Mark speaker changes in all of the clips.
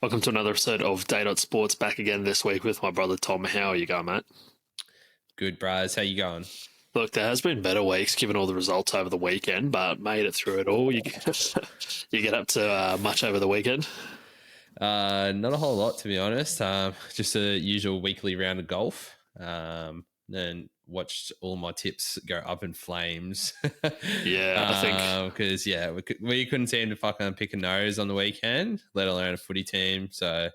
Speaker 1: Welcome to another episode of Day Sports. Back again this week with my brother Tom. How are you going, mate?
Speaker 2: Good, Braz. How you going?
Speaker 1: Look, there has been better weeks given all the results over the weekend, but made it through it all. You get up to much over the weekend?
Speaker 2: Not a whole lot, to be honest. Just a usual weekly round of golf. Then watched all my tips go up in flames.
Speaker 1: Yeah, I think
Speaker 2: because we couldn't seem to fucking pick a nose on the weekend, let alone a footy team. So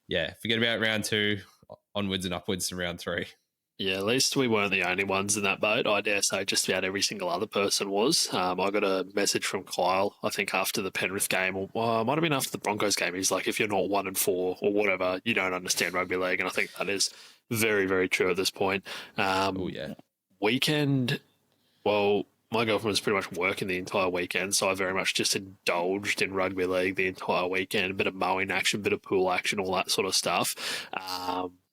Speaker 2: yeah, forget about round 2, onwards and upwards to round 3.
Speaker 1: Yeah, at least we weren't the only ones in that boat. I dare say just about every single other person was. I got a message from Kyle, I think after the Penrith game, or it might have been after the Broncos game. He's like, if you're not 1-4 or whatever, you don't understand rugby league. And I think that is very, very true at this point. Weekend, well, my girlfriend was pretty much working the entire weekend, so I very much just indulged in rugby league the entire weekend. A bit of mowing action, a bit of pool action, all that sort of stuff.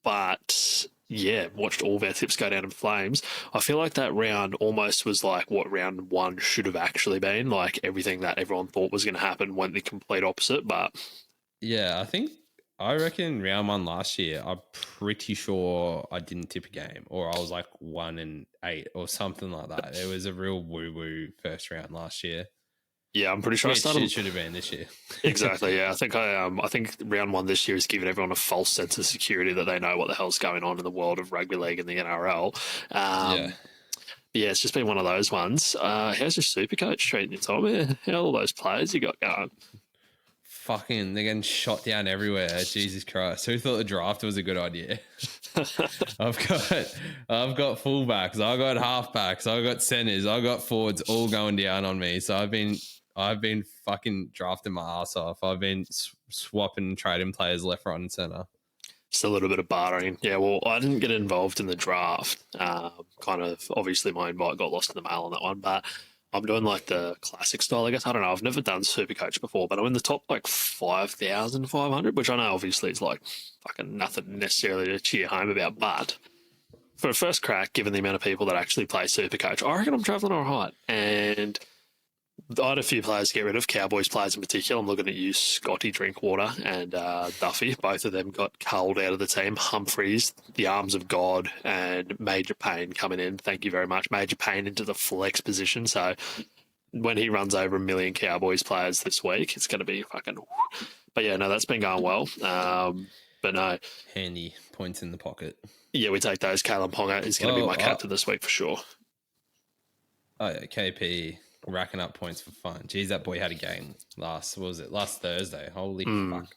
Speaker 1: But yeah, watched all of our tips go down in flames. I feel like that round almost was like what round 1 should have actually been. Like everything that everyone thought was going to happen went the complete opposite. But
Speaker 2: yeah, I reckon round 1 last year, I'm pretty sure I didn't tip a game, or I was like 1-8 or something like that. It was a real woo-woo first round last year.
Speaker 1: Yeah, I'm pretty sure I started.
Speaker 2: It should have been this year.
Speaker 1: Exactly. Yeah, I think round 1 this year has given everyone a false sense of security that they know what the hell's going on in the world of rugby league and the NRL. Yeah, it's just been one of those ones. How's your super coach treating you, Tom? How all those players you got going?
Speaker 2: Fucking, they're getting shot down everywhere. Jesus Christ. Who thought the draft was a good idea? I've got fullbacks, I've got halfbacks, I've got centers, I've got forwards all going down on me. So I've been fucking drafting my ass off. I've been swapping and trading players left, right, and center.
Speaker 1: Just a little bit of bartering. Yeah, well, I didn't get involved in the draft. Kind of, obviously, my invite got lost in the mail on that one, but I'm doing like the classic style, I guess. I don't know. I've never done Supercoach before, but I'm in the top like 5,500, which I know obviously is like fucking nothing necessarily to cheer home about. But for a first crack, given the amount of people that actually play Supercoach, I reckon I'm travelling all right. And I had a few players to get rid of, Cowboys players in particular. I'm looking at you, Scotty Drinkwater and Duffy. Both of them got culled out of the team. Humphreys, the arms of God, and Major Payne coming in. Thank you very much. Major Payne into the flex position. So when he runs over 1 million Cowboys players this week, it's going to be fucking... But yeah, no, that's been going well. But no.
Speaker 2: Handy points in the pocket.
Speaker 1: Yeah, we take those. Kalen Ponga is going to be my captain this week for sure.
Speaker 2: Oh, yeah, KP... racking up points for fun. Geez, that boy had a game last Thursday. Holy fuck.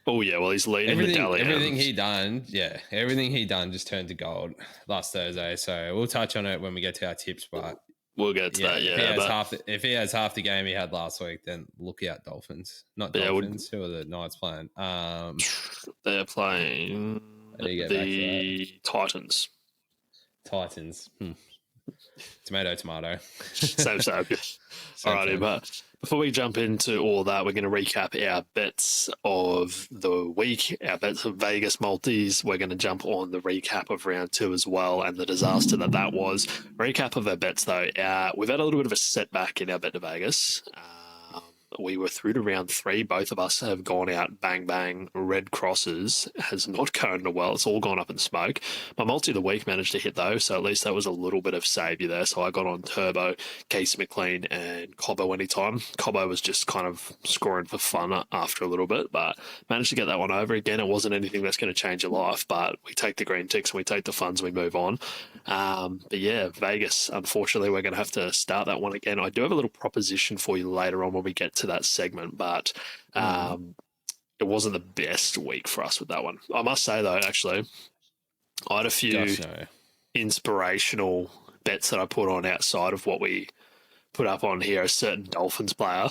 Speaker 1: Oh, yeah, well, he's leading the Dally.
Speaker 2: Everything he done just turned to gold last Thursday. So we'll touch on it when we get to our tips, but
Speaker 1: we'll get to that, yeah.
Speaker 2: If he has half the game he had last week, then look out, Dolphins. Not Dolphins. Who are the Knights playing?
Speaker 1: They're playing the Titans.
Speaker 2: Titans. Tomato.
Speaker 1: Same. Alrighty, but before we jump into all that, we're going to recap our bets of the week, our bets of Vegas multis. We're going to jump on the recap of round 2 as well and the disaster that was. Recap of our bets, though. We've had a little bit of a setback in our bet to Vegas. We were through to round 3. Both of us have gone out bang, bang. Red crosses has not gone well. It's all gone up in smoke. My multi of the week managed to hit, though, so at least that was a little bit of saviour there. So I got on Turbo, Casey McLean, and Cobbo anytime. Cobbo was just kind of scoring for fun after a little bit, but managed to get that one over. Again, it wasn't anything that's going to change your life, but we take the green ticks and we take the funds and we move on. But yeah, Vegas, unfortunately, we're going to have to start that one again. I do have a little proposition for you later on when we get to that segment, but it wasn't the best week for us with that one. I must say, though, actually, I had a few inspirational bets that I put on outside of what we put up on here. A certain Dolphins player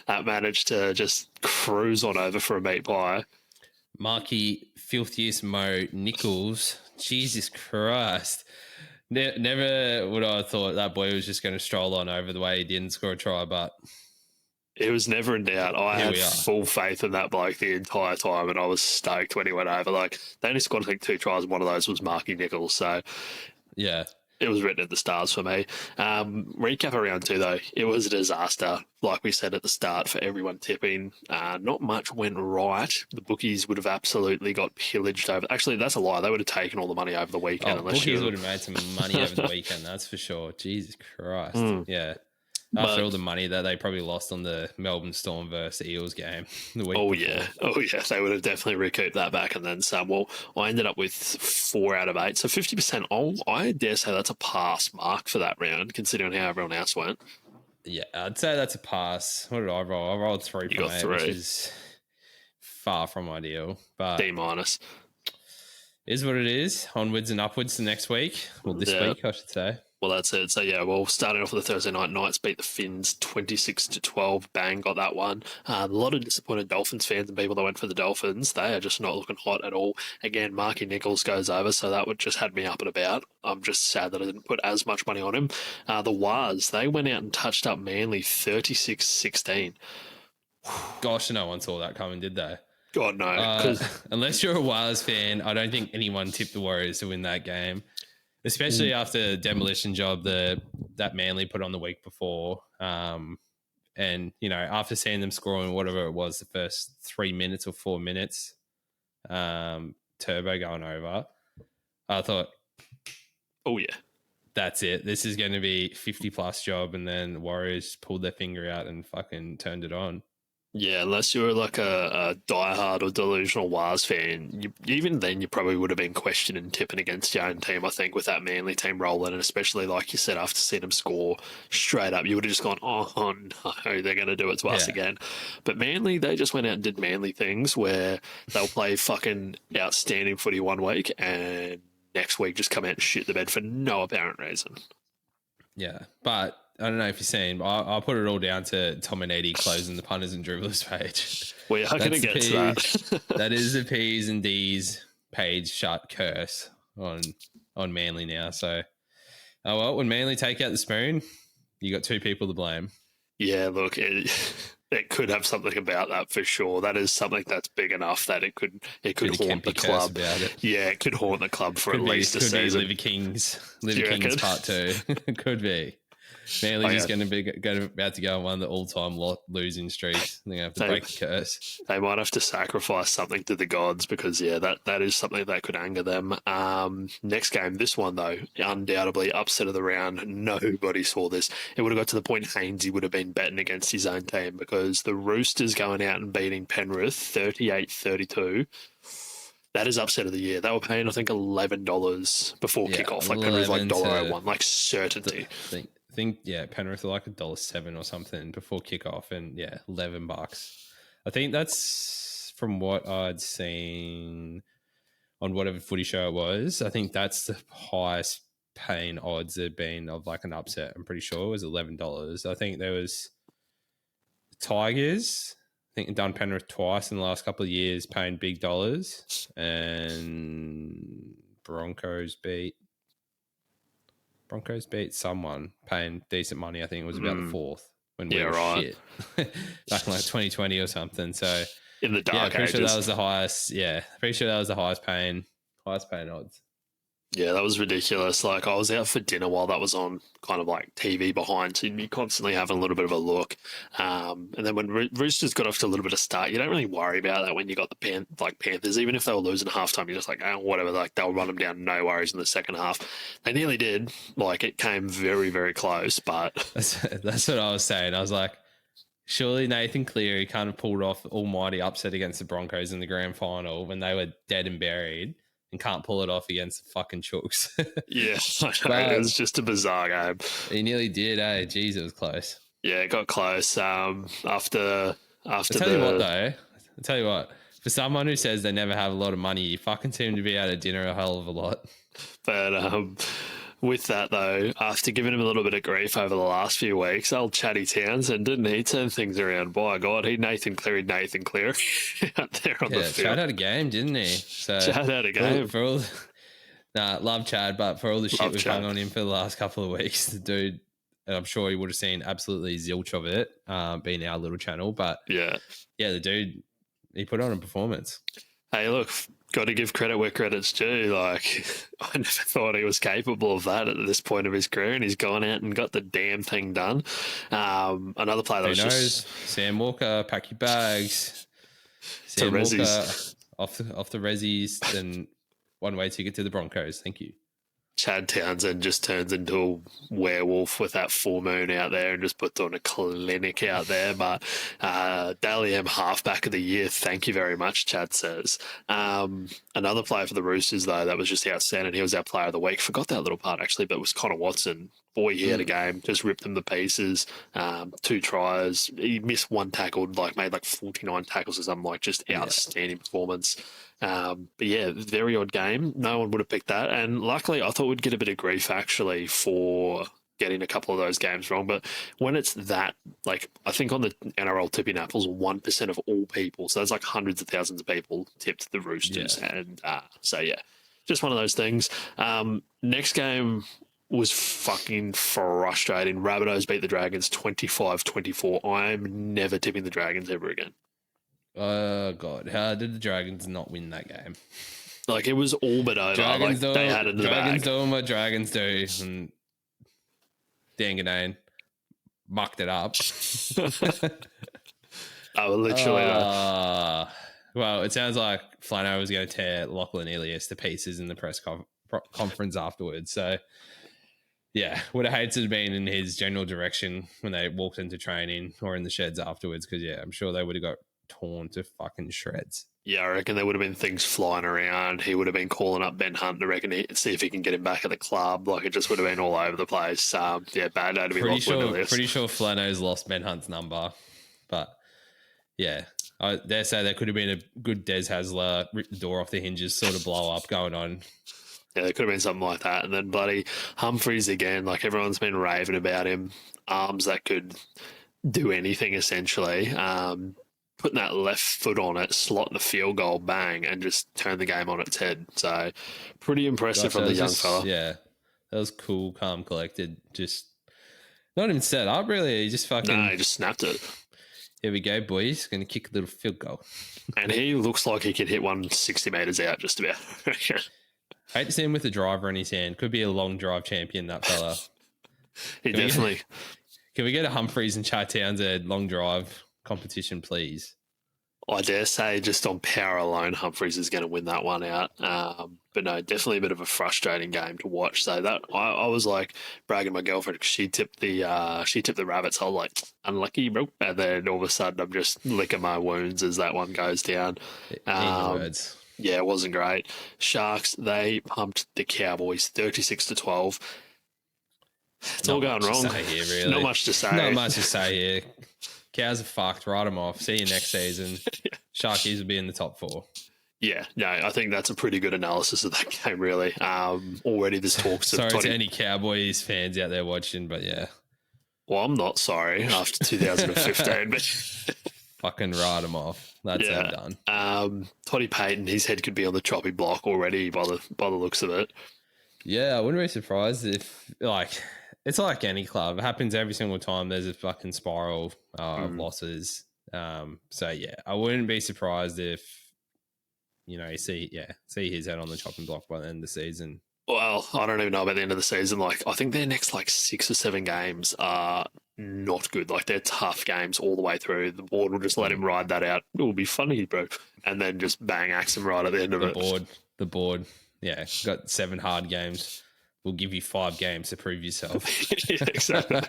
Speaker 1: that managed to just cruise on over for a meat pie.
Speaker 2: Marky Filthiest Mo Nichols. Jesus Christ. Never would I have thought that boy was just going to stroll on over the way he didn't score a try, but...
Speaker 1: It was never in doubt. I had full faith in that bloke the entire time, and I was stoked when he went over. Like, they only scored, I think, 2 tries, and one of those was Marky Nichols. So,
Speaker 2: yeah,
Speaker 1: it was written in the stars for me. Recap of round 2 though, it was a disaster. Like we said at the start, for everyone tipping, not much went right. The bookies would have absolutely got pillaged over. Actually, that's a lie. They would have taken all the money over the weekend.
Speaker 2: Bookies would have made some money over the weekend. That's for sure. Jesus Christ. Yeah. After all the money that they probably lost on the Melbourne Storm versus Eels game the week before.
Speaker 1: Yeah. They would have definitely recouped that back and then some. Well, I ended up with 4 out of 8. So 50%. I dare say that's a pass mark for that round, considering how everyone else went.
Speaker 2: Yeah, I'd say that's a pass. What did I roll? I rolled 3.8, which is far from ideal. But
Speaker 1: D minus.
Speaker 2: Is what it is. Onwards and upwards to next week. Well, this week, I should say.
Speaker 1: Well, that's it. So, yeah, well, starting off with the Thursday night, Knights beat the Finns 26-12. Bang, got that one. A lot of disappointed Dolphins fans and people that went for the Dolphins. They are just not looking hot at all. Again, Marky Nichols goes over, so that would just had me up and about. I'm just sad that I didn't put as much money on him. The Waz, they went out and touched up Manly 36-16.
Speaker 2: Gosh, no one saw that coming, did they?
Speaker 1: God, no.
Speaker 2: Unless you're a Waz fan, I don't think anyone tipped the Warriors to win that game. Especially after the demolition job that Manly put on the week before. And, after seeing them scoring whatever it was, the first 3 minutes or 4 minutes, Turbo going over, I thought,
Speaker 1: oh, yeah.
Speaker 2: That's it. This is going to be 50-plus job. And then Warriors pulled their finger out and fucking turned it on.
Speaker 1: Yeah, unless you were like a diehard or delusional Wars fan, even then you probably would have been questioning tipping against your own team, I think, with that Manly team rolling, and especially, like you said, after seeing them score straight up, you would have just gone, oh, no, they're going to do it to us again. But Manly, they just went out and did Manly things where they'll play fucking outstanding footy one week and next week just come out and shit the bed for no apparent reason.
Speaker 2: Yeah, but I don't know if you've seen, I'll put it all down to Tom and Eddie closing the Punters and Dribblers page.
Speaker 1: We are going to get to that.
Speaker 2: That is the P's and D's page shut curse on Manly now. So, when Manly take out the spoon, you got 2 people to blame.
Speaker 1: Yeah, look, it could have something about that for sure. That is something that's big enough that it could haunt the club. Yeah, it could haunt the club for at least a season.
Speaker 2: Could be Liver Kings Part 2. Could be. Manly's just going to be about to go on one of the all-time losing streaks. They're going to have to break the curse.
Speaker 1: They might have to sacrifice something to the gods because, that is something that could anger them. Next game, this one, though, undoubtedly upset of the round. Nobody saw this. It would have got to the point Hainsey would have been betting against his own team because the Roosters going out and beating Penrith 38-32. That is upset of the year. They were paying, I think, $11 before kickoff. Like Penrith, like $1.01, like certainty.
Speaker 2: I think Penrith are like $1.07 or something before kickoff, and $11. I think that's from what I'd seen on whatever footy show it was. I think that's the highest paying odds there'd been of like an upset. I'm pretty sure it was $11. I think there was Tigers. I think done Penrith twice in the last couple of years, paying big dollars, and Broncos beat someone paying decent money. I think it was about the 4th when we were shit back in like 2020 or something. So
Speaker 1: in the dark ages.
Speaker 2: Pretty sure that was the highest. Yeah, pretty sure that was the highest paying odds.
Speaker 1: Yeah, that was ridiculous. Like, I was out for dinner while that was on, kind of like TV behind, so you'd be constantly having a little bit of a look. And then when Roosters got off to a little bit of start, you don't really worry about that when you got the Panthers. Even if they were losing at halftime, you're just like, oh, whatever. Like, they'll run them down, no worries in the second half. They nearly did. Like, it came very, very close, but
Speaker 2: that's what I was saying. I was like, surely Nathan Cleary kind of pulled off almighty upset against the Broncos in the grand final when they were dead and buried. And can't pull it off against the fucking Chooks.
Speaker 1: Yeah, I know. It was just a bizarre game.
Speaker 2: He nearly did, eh? Jeez, it was close.
Speaker 1: Yeah, it got close. After
Speaker 2: I'll tell you what, for someone who says they never have a lot of money, you fucking seem to be out of dinner a hell of a lot.
Speaker 1: But with that, though, after giving him a little bit of grief over the last few weeks, old Chatty Townsend, didn't he turn things around? By God, he Nathan Cleary out there on the field.
Speaker 2: Chad had a game, didn't he? So
Speaker 1: Chad had a game.
Speaker 2: Love Chad, but for all the shit we've hung on him for the last couple of weeks, the dude, I'm sure he would have seen absolutely zilch of it, being our little channel. But the dude, he put on a performance.
Speaker 1: Hey, look, got to give credit where credit's due. Like, I never thought he was capable of that at this point of his career, and he's gone out and got the damn thing done. Another player that
Speaker 2: Who
Speaker 1: was
Speaker 2: knows?
Speaker 1: just
Speaker 2: Sam Walker, pack your bags. Sam Walker off the Rezzies and one-way ticket to the Broncos. Thank you.
Speaker 1: Chad Townsend just turns into a werewolf with that full moon out there and just puts on a clinic out there. But Daly M halfback of the year, thank you very much, Chad says. Another player for the Roosters, though, that was just outstanding. He was our player of the week. Forgot that little part, actually, but it was Connor Watson. Boy, he had a game, just ripped them to pieces. 2 tries. He missed 1 tackle, made 49 tackles or something, just outstanding performance. But yeah, very odd game. No one would have picked that. And luckily, I thought we'd get a bit of grief actually for getting a couple of those games wrong. But when it's that, I think on the NRL tipping apples, 1% of all people, so that's hundreds of thousands of people tipped the Roosters. Yeah. And so, yeah, just one of those things. Next game was fucking frustrating. Rabbitohs beat the Dragons 25-24. I'm never tipping the Dragons ever again.
Speaker 2: Oh, God. How did the Dragons not win that game?
Speaker 1: It was all but over. They had it in the
Speaker 2: Dragons
Speaker 1: bag.
Speaker 2: doing what Dragons do. And Danganane mucked it up.
Speaker 1: Oh, literally.
Speaker 2: Well, it sounds like Flano was going to tear Lachlan Ilias to pieces in the press conference afterwards. So, yeah, would have hated to have been in his general direction when they walked into training or in the sheds afterwards because, yeah, I'm sure they would have got torn to fucking shreds.
Speaker 1: Yeah, I reckon there would have been things flying around. He would have been calling up Ben Hunt to see if he can get him back at the club. It just would have been all over the place. Yeah, bad day to be
Speaker 2: pretty
Speaker 1: Pretty
Speaker 2: sure Flano's lost Ben Hunt's number. But, yeah, I dare say there could have been a good Des Hasler, rip the door off the hinges sort of blow up going on.
Speaker 1: Yeah, there could have been something like that. And then bloody Humphreys again, everyone's been raving about him. Arms that could do anything, essentially. Putting that left foot on it, slotting the field goal, bang, and just turn the game on its head. So pretty impressive from the young fella.
Speaker 2: Yeah, that was cool, calm, collected. Just not even set up, really. He just fucking...
Speaker 1: No, he just snapped it.
Speaker 2: Here we go, boys. Going to kick a little field goal.
Speaker 1: And he looks like he could hit one 60 metres out just about.
Speaker 2: Hate to see him with a driver in his hand. Could be a long drive champion, that fella. Can we get a Humphreys and Chad Townsend long drive competition, please?
Speaker 1: I dare say just on power alone, Humphreys is going to win that one out. But no, definitely a bit of a frustrating game to watch. So that I was bragging my girlfriend because she tipped the Rabbits. I was unlucky, bro. And then all of a sudden I'm just licking my wounds as that one goes down.
Speaker 2: Words.
Speaker 1: Yeah, it wasn't great. Sharks, they pumped the Cowboys 36-12. It's all going wrong.
Speaker 2: Here, really.
Speaker 1: Not much to say.
Speaker 2: Not much to say here. Cows are fucked. Write them off. See you next season. Sharkies will be in the top 4.
Speaker 1: Yeah, no, I think that's a pretty good analysis of that game, really. Already there's talks of...
Speaker 2: Sorry to any Cowboys fans out there watching, but yeah.
Speaker 1: Well, I'm not sorry after 2015, but...
Speaker 2: Fucking write them off. That's them
Speaker 1: done. Toddy Payton, his head could be on the choppy block already by the looks of it.
Speaker 2: Yeah, I wouldn't be surprised if, it's like any club. It happens every single time there's a fucking spiral of losses. So, yeah, I wouldn't be surprised if, you see his head on the chopping block by the end of the season.
Speaker 1: Well, I don't even know about the end of the season. I think their next 6 or 7 games are not good. They're tough games all the way through. The board will just let him ride that out. It will be funny, bro. And then just bang, axe him right at the end of it.
Speaker 2: The board. Yeah, got 7 hard games. We'll give you 5 games to prove yourself.
Speaker 1: Yeah, exactly.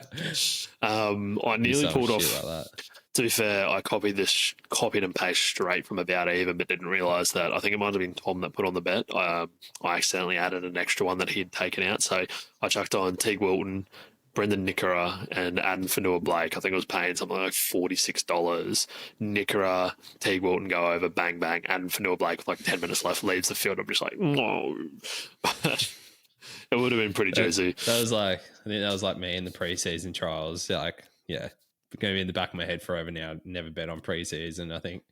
Speaker 1: I nearly pulled off.
Speaker 2: Like that.
Speaker 1: To be fair, I copied and pasted straight from About Even, but didn't realise that. I think it might have been Tom that put on the bet. I accidentally added an extra one that he had taken out. So I chucked on Teague Wilton, Brendan Nickera, and Adam Fanua-Blake. I think I was paying something like $46. Nickera, Teague Wilton go over, bang, bang. Adam Fanua-Blake with 10 minutes left leaves the field. I'm just no. It would have been pretty juicy.
Speaker 2: I think that was me in the preseason trials. Yeah. Going to be in the back of my head forever now. Never bet on preseason. I think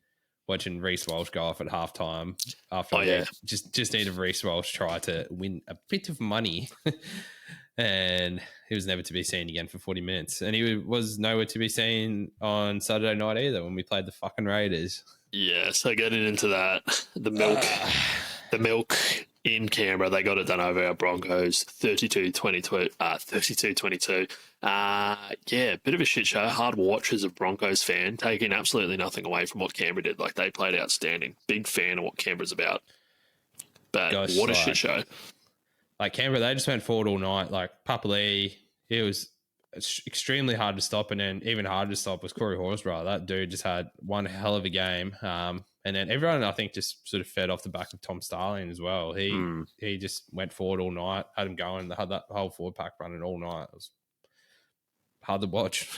Speaker 2: watching Reece Walsh go off at halftime after just needed Reece Walsh try to win a bit of money, and he was never to be seen again for 40 minutes. And he was nowhere to be seen on Saturday night either when we played the fucking Raiders.
Speaker 1: Yeah, so getting into that, the milk. the milk in Canberra, they got it done over our Broncos 32-22. Yeah, bit of a shit show. Hard watch as a Broncos fan, taking absolutely nothing away from what Canberra did. Like, they played outstanding. Big fan of what Canberra's about. But
Speaker 2: Gosh,
Speaker 1: what a shit show.
Speaker 2: Like Canberra, they just went forward all night. Like Papali, it was extremely hard to stop, and then even harder to stop was Corey Horsburgh. That dude just had one hell of a game. And then everyone, I think, just sort of fed off the back of Tom Starling as well. He just went forward all night, had him going, had that whole forward pack running all night. It was hard to watch.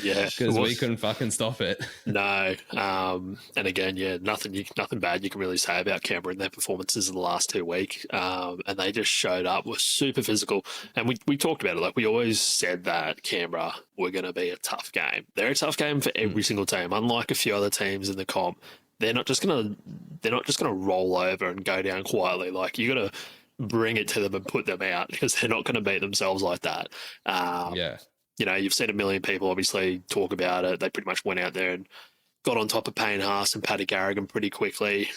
Speaker 1: Yeah,
Speaker 2: because we couldn't fucking stop it.
Speaker 1: No. And again, yeah, nothing bad you can really say about Canberra in their performances in the last 2 weeks. And they just showed up, were super physical. And we talked about it. Like, we always said that Canberra were going to be a tough game. They're a tough game for every single team. Unlike a few other teams in the comp, they're not just gonna roll over and go down quietly. Like, you got to bring it to them and put them out, because they're not going to beat themselves like that.
Speaker 2: Yeah.
Speaker 1: You know, you've seen a million people obviously talk about it. They pretty much went out there and got on top of Payne Haas and Paddy Garrigan pretty quickly,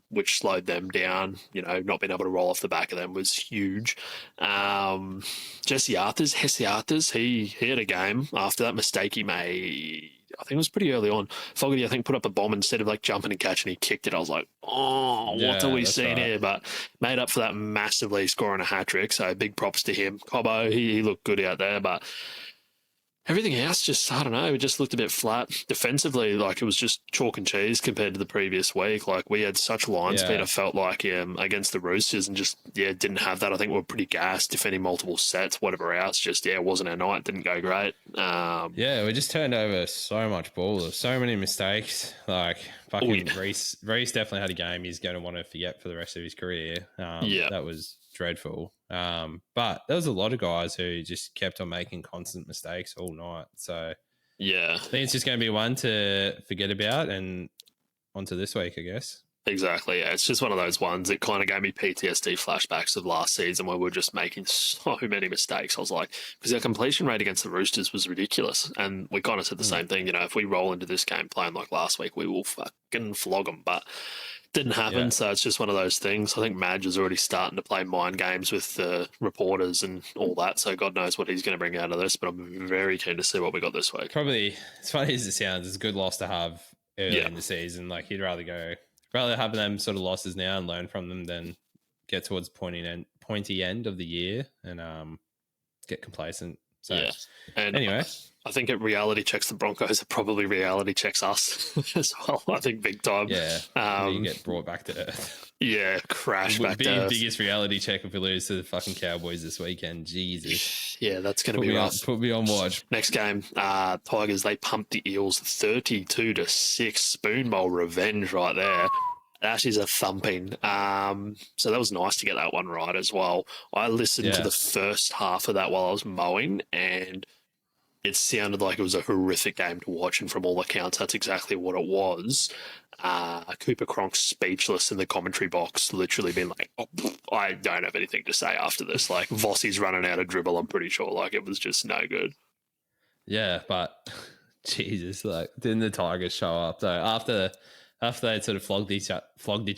Speaker 1: which slowed them down. You know, not being able to roll off the back of them was huge. Hesse Arthurs, he had a game after that mistake he made. I think it was pretty early on. Fogarty, I think, put up a bomb instead of like jumping and catching. He kicked it. I was like, what are we seeing here? But made up for that massively, scoring a hat trick. So big props to him. Cobbo, he looked good out there, but everything else just, I don't know, it just looked a bit flat. Defensively, like, it was just chalk and cheese compared to the previous week. Like, we had such line speed, I felt like, against the Roosters, and just, didn't have that. I think we were pretty gassed, defending multiple sets, whatever else. Just, it wasn't our night. Didn't go great.
Speaker 2: We just turned over so much ball. There were so many mistakes. Like, fucking Reece definitely had a game he's going to want to forget for the rest of his career. That was dreadful. But there was a lot of guys who just kept on making constant mistakes all night. So I think it's just going to be one to forget about and onto this week, I guess.
Speaker 1: Exactly. Yeah. It's just one of those ones that kind of gave me PTSD flashbacks of last season where we were just making so many mistakes. I was like, because our completion rate against the Roosters was ridiculous. And we kind of said the same thing, you know, if we roll into this game playing like last week, we will fucking flog them. But didn't happen. So it's just one of those things. I think Madge is already starting to play mind games with the reporters and all that. So God knows what he's going to bring out of this. But I'm very keen to see what we got this week.
Speaker 2: Probably, as funny as it sounds, it's a good loss to have early in the season. Like, you'd rather have them sort of losses now and learn from them than get towards pointy end of the year and get complacent. So
Speaker 1: and
Speaker 2: anyway,
Speaker 1: I think it reality checks the Broncos. It probably reality checks us as well. I think big time.
Speaker 2: Yeah, you get brought back to earth.
Speaker 1: Yeah, crash back to earth.
Speaker 2: Biggest reality check if we lose to the fucking Cowboys this weekend. Jesus.
Speaker 1: Yeah, that's going to be rough.
Speaker 2: Put me on watch.
Speaker 1: Next game, Tigers, they pumped the Eels 32-6. Spoon bowl revenge right there. That is a thumping. So that was nice to get that one right as well. I listened to the first half of that while I was mowing, and it sounded like it was a horrific game to watch. And from all accounts, that's exactly what it was. Cooper Cronk speechless in the commentary box, literally being like, I don't have anything to say after this. Like, Vossi's running out of dribble, I'm pretty sure. Like, it was just no good.
Speaker 2: Yeah, but Jesus, like, didn't the Tigers show up though? After they sort of flogged each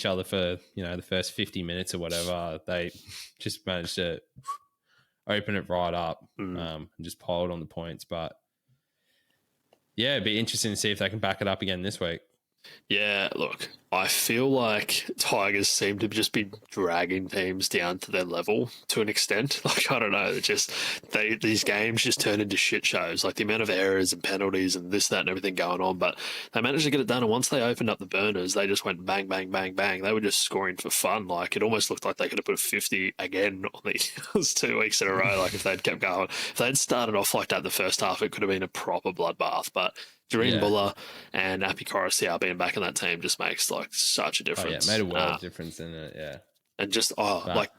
Speaker 2: other for, you know, the first 50 minutes or whatever, they just managed to open it right up and just piled on the points. But yeah, it'd be interesting to see if they can back it up again this week.
Speaker 1: Yeah, look, I feel like Tigers seem to just be dragging teams down to their level to an extent. Like, I don't know, these games just turn into shit shows. Like, the amount of errors and penalties and this, that, and everything going on. But they managed to get it done. And once they opened up the burners, they just went bang, bang, bang, bang. They were just scoring for fun. Like, it almost looked like they could have put 50 again on the Eels 2 weeks in a row. Like, if they'd kept going, if they'd started off like that the first half, it could have been a proper bloodbath. But Doreen Buller and Appy Coruscant being back in that team just makes like such a difference.
Speaker 2: Made a world of difference in it. Yeah,
Speaker 1: and just
Speaker 2: I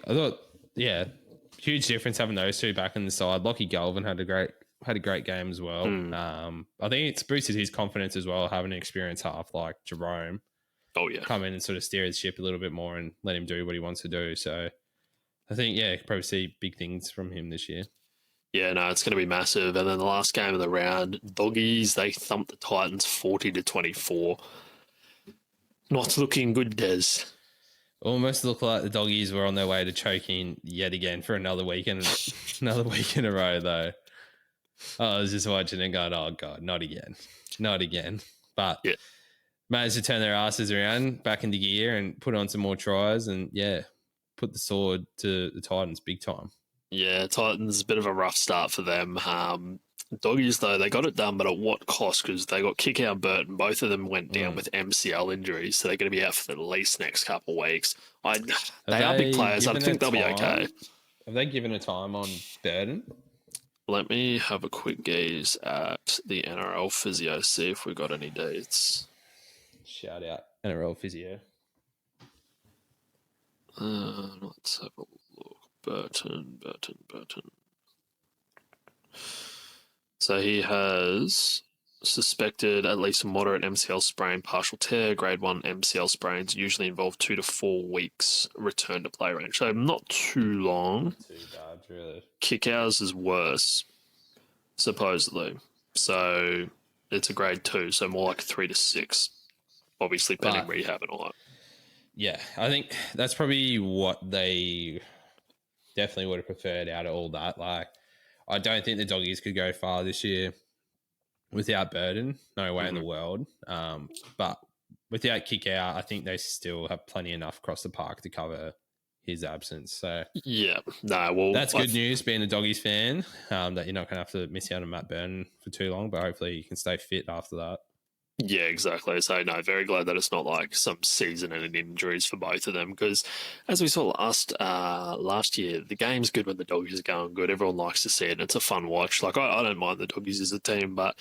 Speaker 2: thought huge difference having those two back on the side. Lockie Galvin had a great game as well. I think it's boosted his confidence as well, having an experienced half like Jerome. Come in and sort of steer his ship a little bit more and let him do what he wants to do. So I think probably see big things from him this year.
Speaker 1: Yeah, no, it's going to be massive. And then the last game of the round, Doggies, they thumped the Titans 40-24. Not looking good, Des.
Speaker 2: Almost looked like the doggies were on their way to choking yet again for another week in a row, though. I was just watching and going, oh, God, not again. But
Speaker 1: Yeah.
Speaker 2: managed to turn their asses around back into gear and put on some more tries and, put the sword to the Titans big time.
Speaker 1: Yeah, Titans, a bit of a rough start for them. Doggies, though, they got it done, but at what cost? Because they got Kick out Burton. Both of them went down with MCL injuries, so they're going to be out for at least next couple of weeks. They are big players. I think they'll be okay.
Speaker 2: Have they given a time on Burton?
Speaker 1: Let me have a quick gaze at the NRL physio, see if we've got any dates.
Speaker 2: Shout out NRL physio.
Speaker 1: Let's have a look. Burton. So he has suspected at least a moderate MCL sprain, partial tear, grade 1 MCL sprains usually involve 2 to 4 weeks return to play range. So not too long.
Speaker 2: Not too bad, really.
Speaker 1: Kick outs is worse, supposedly. So it's a grade 2, so more like 3 to 6. Obviously, pending rehab and all that.
Speaker 2: Yeah, I think that's probably what they definitely would have preferred out of all that. Like, I don't think the doggies could go far this year without Burden. No way in the world. But without Kick out, I think they still have plenty enough across the park to cover his absence. So
Speaker 1: yeah, no, well,
Speaker 2: that's good news being a doggies fan, that you're not going to have to miss out on Matt Burden for too long, but hopefully you can stay fit after that.
Speaker 1: Yeah, exactly. So, no, very glad that it's not like some season-ending injuries for both of them because, as we saw last year, the game's good when the doggies are going good. Everyone likes to see it, and it's a fun watch. Like, I don't mind the doggies as a team, but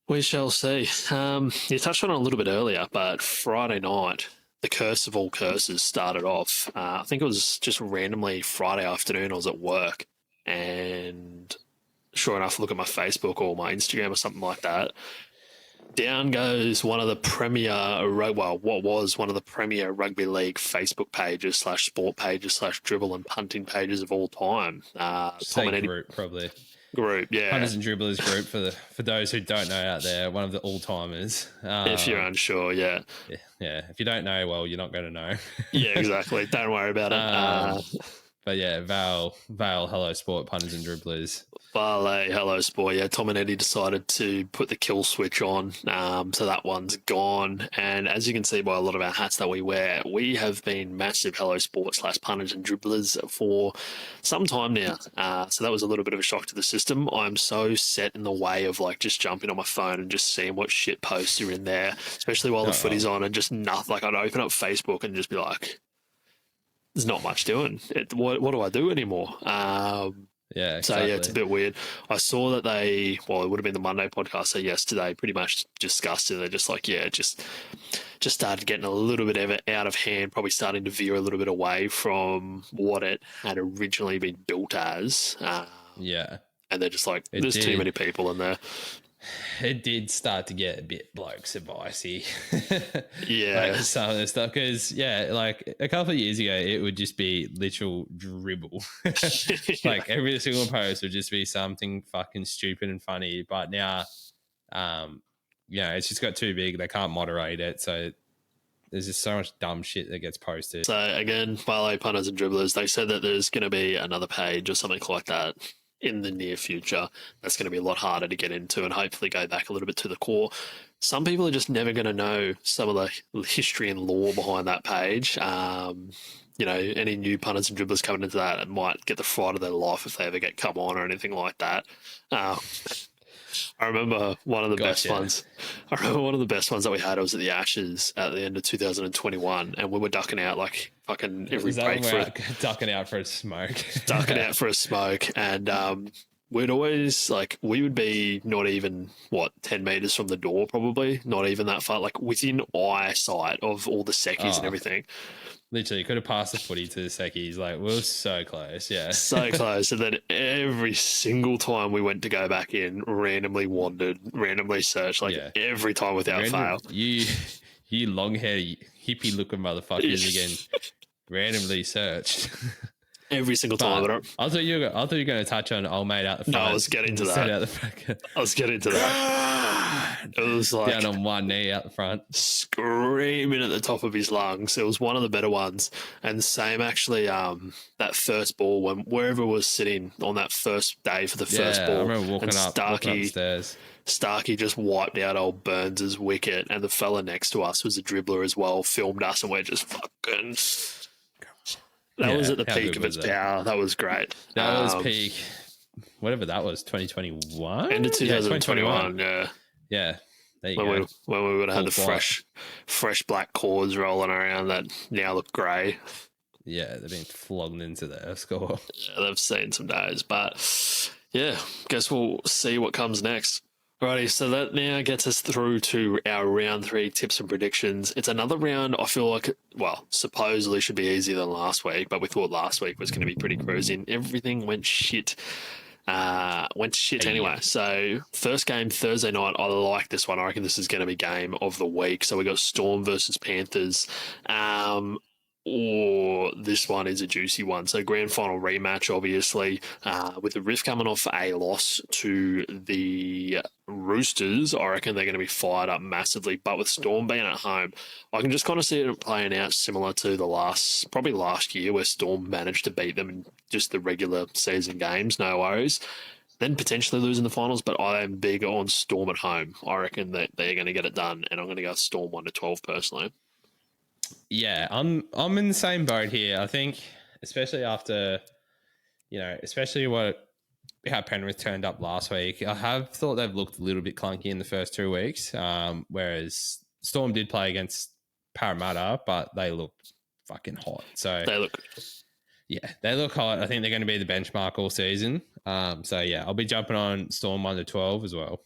Speaker 1: we shall see. You touched on it a little bit earlier, but Friday night, the curse of all curses started off. I think it was just randomly Friday afternoon. I was at work, and sure enough, look at my Facebook or my Instagram or something like that. Down goes one of the premier, what was one of the premier rugby league Facebook pages / sport pages / dribble and punting pages of all time.
Speaker 2: Tom and Eddie group, probably.
Speaker 1: Group, yeah.
Speaker 2: Punters and Dribblers group for those who don't know out there, one of the all-timers.
Speaker 1: If you're unsure, yeah.
Speaker 2: Yeah, if you don't know, well, you're not going to know.
Speaker 1: Yeah, exactly. Don't worry about it.
Speaker 2: But yeah, Vale, hello sport, Punters and Dribblers.
Speaker 1: Vale, hello sport. Yeah, Tom and Eddie decided to put the kill switch on, so that one's gone. And as you can see by a lot of our hats that we wear, we have been massive hello sport / Punters and Dribblers for some time now. So that was a little bit of a shock to the system. I'm so set in the way of like just jumping on my phone and just seeing what shit posts are in there, especially while the footy's on, and just nothing. Like I'd open up Facebook and just be like, there's not much doing. What do I do anymore?
Speaker 2: Yeah, exactly.
Speaker 1: So, yeah, it's a bit weird. I saw that it would have been the Monday podcast, so yesterday pretty much discussed it. They're just like, just started getting a little bit out of hand, probably starting to veer a little bit away from what it had originally been built as.
Speaker 2: Yeah.
Speaker 1: And they're just like, there's too many people in there.
Speaker 2: It did start to get a bit blokes advicey.
Speaker 1: Yeah.
Speaker 2: Like some of the stuff. Because, like a couple of years ago, it would just be literal dribble. Like every single post would just be something fucking stupid and funny. But now, it's just got too big. They can't moderate it. So there's just so much dumb shit that gets posted.
Speaker 1: So, again, Vale, Punters and Dribblers, they said that there's going to be another page or something like that in the near future. That's going to be a lot harder to get into and hopefully go back a little bit to the core. Some people are just never going to know some of the history and lore behind that page. Any new punters and dribblers coming into that might get the fright of their life if they ever get come on or anything like that. I remember one of the best ones. I remember one of the best ones that we had was at the Ashes at the end of 2021, and we were ducking out like fucking every break
Speaker 2: ducking out for a smoke.
Speaker 1: Ducking out for a smoke, and we'd always we would be not even 10 meters from the door, probably not even that far, like within eyesight of all the seckies and everything.
Speaker 2: Literally, could have passed the footy to the seckies. Like, we were so close, yeah.
Speaker 1: So close. And then every single time we went to go back in, randomly wandered, randomly searched, every time without fail.
Speaker 2: You long-haired, hippie-looking motherfuckers again, randomly searched.
Speaker 1: every single time.
Speaker 2: But I thought you were going to touch on old mate out the front.
Speaker 1: No, I was getting to that.
Speaker 2: Out the front.
Speaker 1: I was getting to that. It was like
Speaker 2: down on one knee out the front,
Speaker 1: screaming at the top of his lungs. It was one of the better ones. And same actually, that first ball when wherever was sitting on that first day for the first ball.
Speaker 2: I remember walking upstairs.
Speaker 1: Starkey just wiped out old Burns' wicket, and the fella next to us was a dribbler as well, filmed us, and we're just fucking. That was at the peak of its power. That was great.
Speaker 2: That was peak. Whatever that was, 2021?
Speaker 1: End of 2021, yeah.
Speaker 2: Yeah. There you go.
Speaker 1: When we would have had the fresh black cords rolling around that now look grey.
Speaker 2: Yeah, they've been flogged into their score.
Speaker 1: Yeah, they've seen some days. But, yeah, guess we'll see what comes next. Righty, so that now gets us through to our round 3 tips and predictions. It's another round I feel like, well, supposedly should be easier than last week, but we thought last week was going to be pretty cruising. Everything went shit. Anyway. So first game Thursday night, I like this one. I reckon this is going to be game of the week. So we got Storm versus Panthers. Or this one is a juicy one. So grand final rematch, obviously, with the Riff coming off a loss to the Roosters. I reckon they're going to be fired up massively. But with Storm being at home, I can just kind of see it playing out similar to probably last year, where Storm managed to beat them in just the regular season games. No worries. Then potentially losing the finals, but I am big on Storm at home. I reckon that they're going to get it done, and I'm going to go Storm 1-12 personally.
Speaker 2: Yeah, I'm in the same boat here. I think, especially after, especially how Penrith turned up last week. I have thought they've looked a little bit clunky in the first 2 weeks, whereas Storm did play against Parramatta, but they look fucking hot. So
Speaker 1: they look,
Speaker 2: they look hot. I think they're going to be the benchmark all season. So yeah, I'll be jumping on Storm 1-12 as well.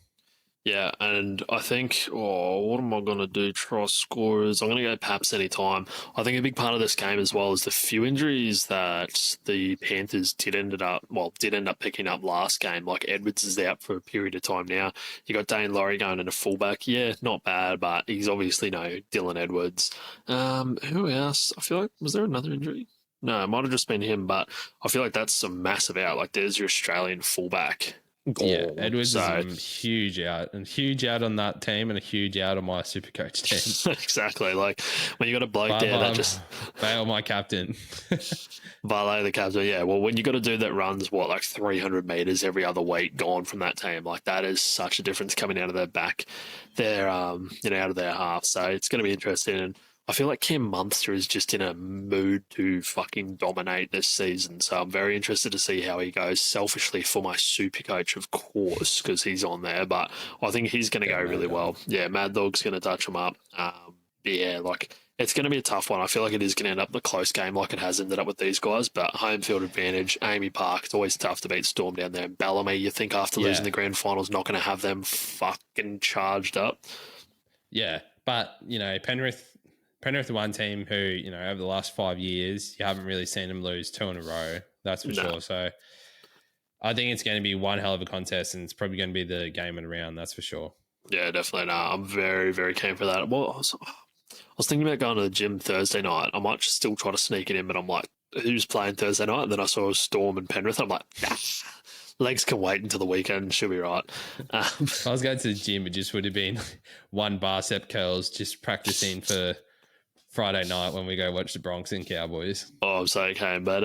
Speaker 1: Yeah, and I think, what am I going to do? Try scorers. I'm going to go Paps anytime. I think a big part of this game as well is the few injuries that the Panthers did end up picking up last game. Like Edwards is out for a period of time now. You got Dane Laurie going into fullback. Yeah, not bad, but he's obviously no Dylan Edwards. Who else? I feel like, was there another injury? No, it might have just been him, but I feel like that's a massive out. Like there's your Australian fullback.
Speaker 2: Yeah, Edwards is a huge out on that team and a huge out on my Supercoach team.
Speaker 1: Exactly. Like when you got a bloke there that just
Speaker 2: Vale, my captain.
Speaker 1: Vale, the captain. Yeah. Well, when you got a dude that runs like 300 meters every other week gone from that team, like that is such a difference coming out of their back, out of their half. So it's going to be interesting. And I feel like Cam Munster is just in a mood to fucking dominate this season. So I'm very interested to see how he goes. Selfishly for my super coach, of course, because he's on there. But I think he's going to go really well. Yeah, Mad Dog's going to touch him up. It's going to be a tough one. I feel like it is going to end up a close game like it has ended up with these guys. But home field advantage, Amy Park, it's always tough to beat Storm down there. Bellamy, you think after losing the grand finals, not going to have them fucking charged up.
Speaker 2: Yeah, but, Penrith are one team who, over the last 5 years, you haven't really seen them lose 2 in a row. That's for sure. So I think it's going to be one hell of a contest, and it's probably going to be the game of the round. That's for sure.
Speaker 1: Yeah, definitely. No, I'm very, very keen for that. Well, I was thinking about going to the gym Thursday night. I might still try to sneak it in, but I'm like, who's playing Thursday night? And then I saw Storm and Penrith. I'm like, legs can wait until the weekend. She'll be right.
Speaker 2: If I was going to the gym, it just would have been one bicep curls, just practicing for Friday night when we go watch the Broncos and Cowboys.
Speaker 1: Oh, I'm so okay. But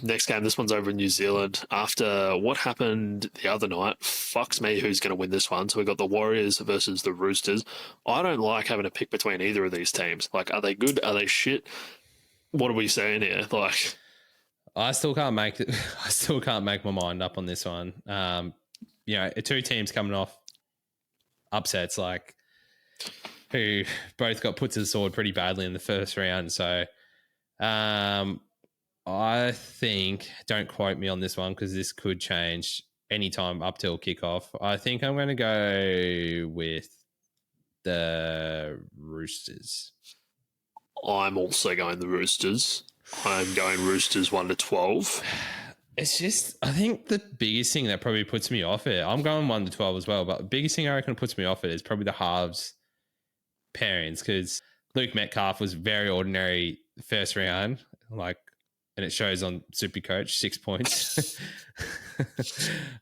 Speaker 1: next game, this one's over in New Zealand. After what happened the other night, fucks me who's going to win this one. So we've got the Warriors versus the Roosters. I don't like having to pick between either of these teams. Like, are they good? Are they shit? What are we saying here? Like,
Speaker 2: I still can't make my mind up on this one. Two teams coming off upsets, like, who both got put to the sword pretty badly in the first round. So I think, don't quote me on this one because this could change anytime up till kickoff. I think I'm going to go with the Roosters.
Speaker 1: I'm also going the Roosters. I'm going Roosters 1-12.
Speaker 2: It's just, I think the biggest thing that probably puts me off it, I'm going 1-12 as well, but the biggest thing I reckon puts me off it is probably the halves pairings, because Luke Metcalf was very ordinary first round. Like, and it shows on Supercoach 6 points.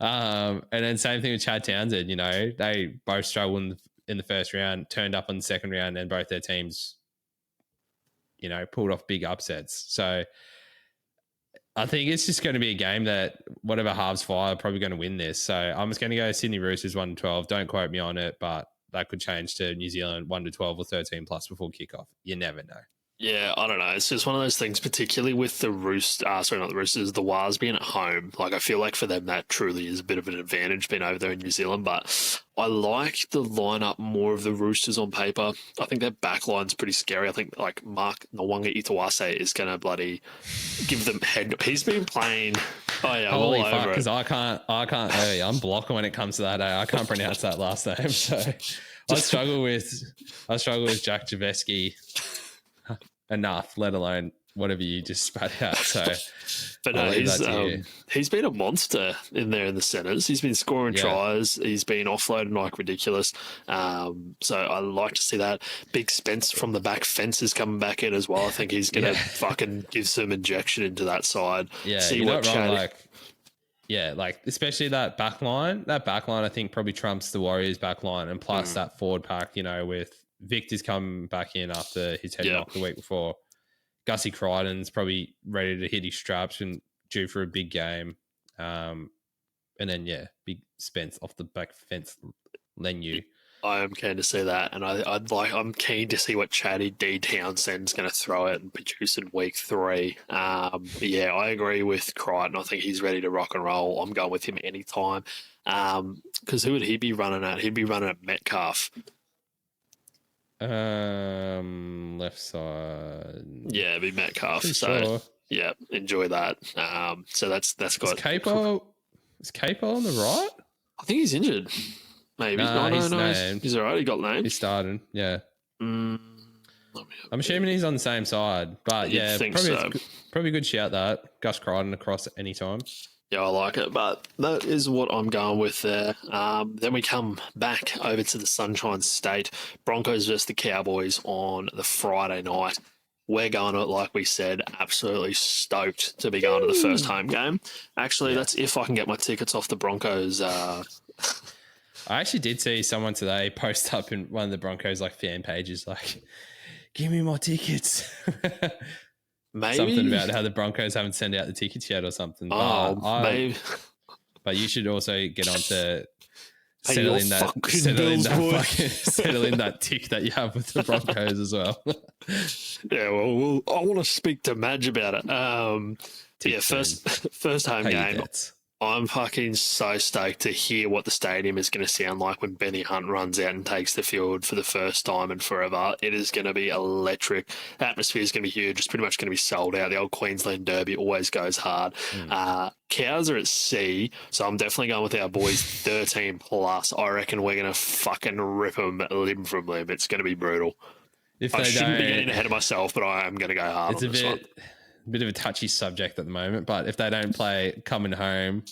Speaker 2: And then same thing with Chad Townsend. You know, they both struggled in the first round, turned up on the second round, and both their teams, you know, pulled off big upsets. So I think it's just going to be a game that whatever halves fire are probably going to win this. So I'm just going to go Sydney Roosters 1-12. Don't quote me on it, but that could change to New Zealand 1-12 or 13 plus before kickoff. You never know.
Speaker 1: Yeah, I don't know. It's just one of those things, particularly with the the Wars being at home. Like, I feel like for them that truly is a bit of an advantage being over there in New Zealand. But I like the lineup more of the Roosters on paper. I think their back line's pretty scary. I think like Mark Nwanga Itawase is going to bloody give them head. He's been playing. Oh yeah,
Speaker 2: holy
Speaker 1: all
Speaker 2: fuck!
Speaker 1: over
Speaker 2: Because
Speaker 1: it.
Speaker 2: I can't. Hey, I'm blocker when it comes to that. I can't pronounce that last name. So I struggle with Jack Javeski enough, let alone whatever you just spat out. So,
Speaker 1: but no, he's been a monster in there in the centres. He's been scoring tries. He's been offloading like ridiculous. So I like to see that. Big Spence from the back fence is coming back in as well. I think he's going to fucking give some injection into that side.
Speaker 2: Yeah,
Speaker 1: see
Speaker 2: you're
Speaker 1: what
Speaker 2: not wrong.
Speaker 1: Chad.
Speaker 2: Like especially that back line. That back line, I think, probably trumps the Warriors back line, and plus that forward pack. You know, with Victor's come back in after his head knock the week before. Gussie Crichton's probably ready to hit his straps and due for a big game. And then, big Spence off the back fence, Lenu.
Speaker 1: I am keen to see that, and I'm keen to see what Chad Townsend's going to throw it and produce in week 3. I agree with Crichton. I think he's ready to rock and roll. I'm going with him anytime. Because who would he be running at? He'd be running at Metcalf.
Speaker 2: Left side.
Speaker 1: Yeah, it'd be Metcalf.
Speaker 2: Pretty
Speaker 1: so
Speaker 2: sure.
Speaker 1: yeah, enjoy that. So that's got
Speaker 2: Is Capo on the right?
Speaker 1: I think he's injured. Maybe.
Speaker 2: No,
Speaker 1: no,
Speaker 2: named.
Speaker 1: he's all right. He got named.
Speaker 2: He's starting. Yeah. I'm assuming he's on the same side, but probably a good shout that Gus Crichton across at any time.
Speaker 1: Yeah, I like it, but that is what I'm going with there. Then we come back over to the Sunshine State. Broncos versus the Cowboys on the Friday night. We're going to it, like we said, absolutely stoked to be going to the first home game. Actually, that's if I can get my tickets off the Broncos.
Speaker 2: I actually did see someone today post up in one of the Broncos fan pages like, give me my tickets.
Speaker 1: Maybe
Speaker 2: something about how the Broncos haven't sent out the tickets yet or something.
Speaker 1: Maybe.
Speaker 2: But you should also get on to
Speaker 1: settle in that
Speaker 2: tick that you have with the Broncos as well.
Speaker 1: Yeah, well, I want to speak to Madge about it. First home game. I'm fucking so stoked to hear what the stadium is going to sound like when Benny Hunt runs out and takes the field for the first time in forever. It is going to be electric. The atmosphere is going to be huge. It's pretty much going to be sold out. The old Queensland Derby always goes hard. Cows are at sea, so I'm definitely going with our boys 13 plus. I reckon we're going to fucking rip them limb from limb. It's going to be brutal. I shouldn't be getting ahead of myself, but I am going to go hard on this one.
Speaker 2: Bit of a touchy subject at the moment, but if they don't play Coming Home,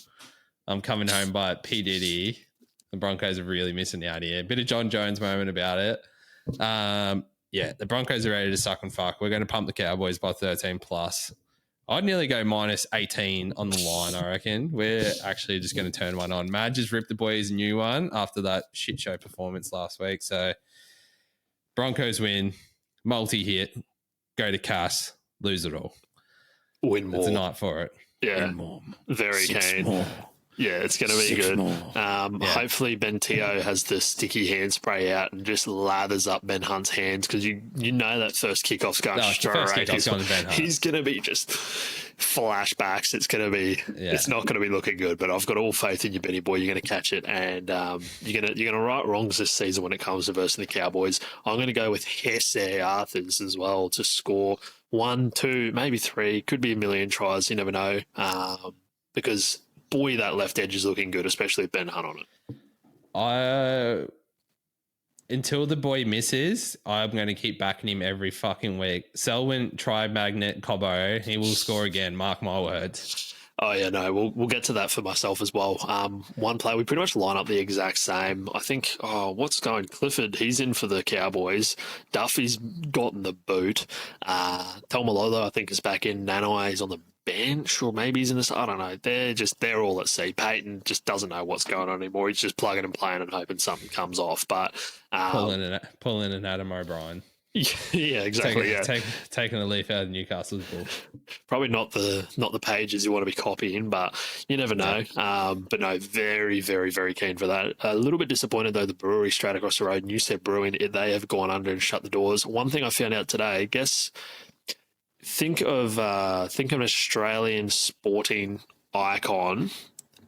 Speaker 2: I'm Coming Home by P. Diddy, the Broncos are really missing out here. Bit of John Jones moment about it. The Broncos are ready to suck and fuck. We're going to pump the Cowboys by 13 plus. I'd nearly go minus 18 on the line, I reckon. We're actually just going to turn one on. Madge just ripped the boys a new one after that shit show performance last week. So Broncos win, multi-hit, go to Cass, lose it all.
Speaker 1: Win more.
Speaker 2: It's a night for it.
Speaker 1: Yeah.
Speaker 2: Win more.
Speaker 1: Very keen.
Speaker 2: More.
Speaker 1: Yeah, it's going to be good. Hopefully Ben Teo has the sticky hand spray out and just lathers up Ben Hunt's hands because you know that first kickoff's going straight. He's going to be just flashbacks. It's going to be it's not going to be looking good, but I've got all faith in you, Benny boy. You're going to catch it, and you're going to right wrongs this season when it comes to versus the Cowboys. I'm going to go with Hesse Arthurs as well to score 1, 2, maybe 3. Could be a million tries. You never know, because boy, that left edge is looking good, especially with Ben Hunt on it.
Speaker 2: Until the boy misses, I'm going to keep backing him every fucking week. Selwyn, try Magnet, Cobbo. He will score again. Mark my words.
Speaker 1: Oh, yeah, no, we'll get to that for myself as well. One play, we pretty much line up the exact same. I think, what's going? Clifford, he's in for the Cowboys. Duffy's gotten the boot. Talmalolo, I think, is back in. Nanai is on the bench or maybe he's in this. I don't know. They're all at sea. Peyton just doesn't know what's going on anymore. He's just plugging and playing and hoping something comes off. But
Speaker 2: pulling an Adam O'Brien.
Speaker 1: Yeah, exactly.
Speaker 2: Taking a leaf out of Newcastle's book.
Speaker 1: Probably not the pages you want to be copying, but you never know. But no, very, very, very keen for that. A little bit disappointed though. The brewery straight across the road, Newstead Brewing, they have gone under and shut the doors. One thing I found out today, think of an Australian sporting icon.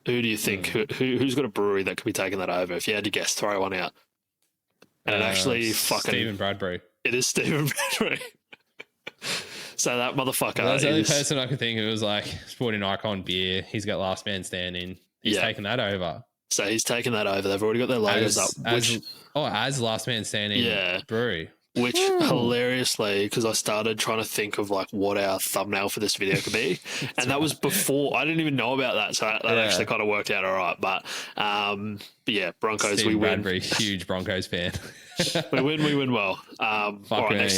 Speaker 1: Who do you think? Who's got a brewery that could be taking that over? If you had to guess, throw one out. And it actually
Speaker 2: Stephen Bradbury.
Speaker 1: It is Stephen Bradbury. So that motherfucker.
Speaker 2: Well, that's the only person I could think of was like sporting icon beer. He's got last man standing. He's taken that over.
Speaker 1: So he's taken that over. They've already got their logos up.
Speaker 2: As last man standing brewery.
Speaker 1: Which hilariously, because I started trying to think of like what our thumbnail for this video could be, and that was before I didn't even know about that, so that actually kind of worked out all right. But yeah, Broncos,
Speaker 2: Steve
Speaker 1: we win.
Speaker 2: Bradbury, huge Broncos fan.
Speaker 1: We win well.
Speaker 2: Fuck right,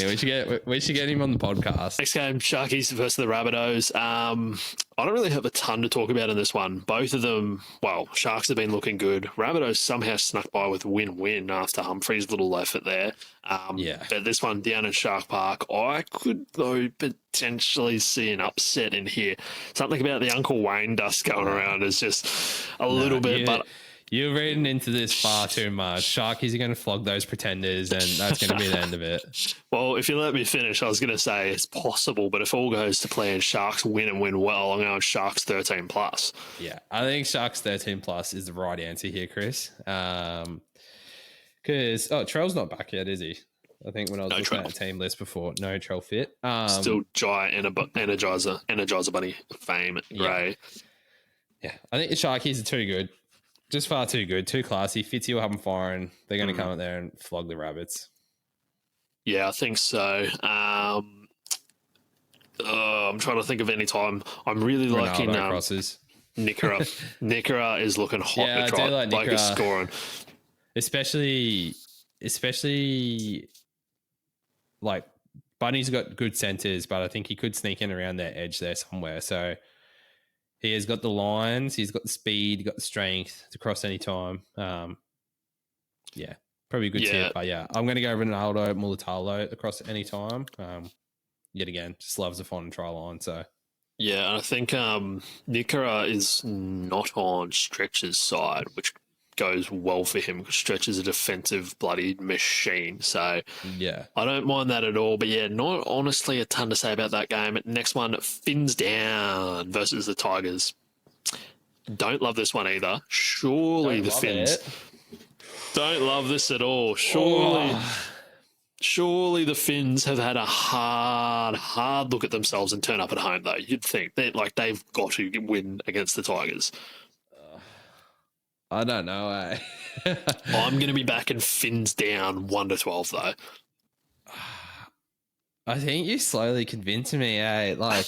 Speaker 2: we should get him on the podcast.
Speaker 1: Next game, Sharkies versus the Rabbitohs. I don't really have a ton to talk about in this one. Both of them, well, Sharks have been looking good. Rabbitohs somehow snuck by with win-win after Humphrey's little effort there. But this one down in Shark Park, I could though potentially see an upset in here. Something about the Uncle Wayne dust going around is just a little bit, but.
Speaker 2: You're reading into this far too much. Sharkies are going to flog those pretenders, and that's going to be the end of it.
Speaker 1: Well, if you let me finish, I was going to say it's possible, but if all goes to plan, Sharks win and win well, I'm going Sharks 13 plus.
Speaker 2: Yeah, I think Sharks 13 plus is the right answer here, Chris. Because Trell's not back yet, is he? I think when I was looking at the team list before, no Trell fit.
Speaker 1: Still giant Energizer Bunny fame, Gray.
Speaker 2: Yeah, I think the Sharkies are too good. Just far too good, too classy. Fitzy will have them firing. They're going to come out there and flog the Rabbits.
Speaker 1: Yeah, I think so. I'm trying to think of any time. I'm really liking
Speaker 2: crosses.
Speaker 1: Nickera. Nickera is looking hot.
Speaker 2: Yeah, I do like Nickera.
Speaker 1: He's scoring.
Speaker 2: Especially like Bunny's got good centres, but I think he could sneak in around their edge there somewhere. So he has got the lines, he's got the speed, got the strength to cross any time. Probably a good tip. But I'm going to go Ronaldo Mulatalo across any time. Yet again, just loves a fun and try line. So
Speaker 1: yeah, I think Nickera is not on Stretch's side, which goes well for him because Stretch is a defensive bloody machine. So
Speaker 2: yeah,
Speaker 1: I don't mind that at all. But yeah, not honestly a ton to say about that game. Next one, Fins Down versus the Tigers. Don't love this one either. Surely the Fins don't love this at all. Surely the Fins have had a hard look at themselves and turn up at home though. You'd think they've got to win against the Tigers.
Speaker 2: I don't know.
Speaker 1: I'm going to be backing Fins Down 1-12 though.
Speaker 2: I think you slowly convincing me. Like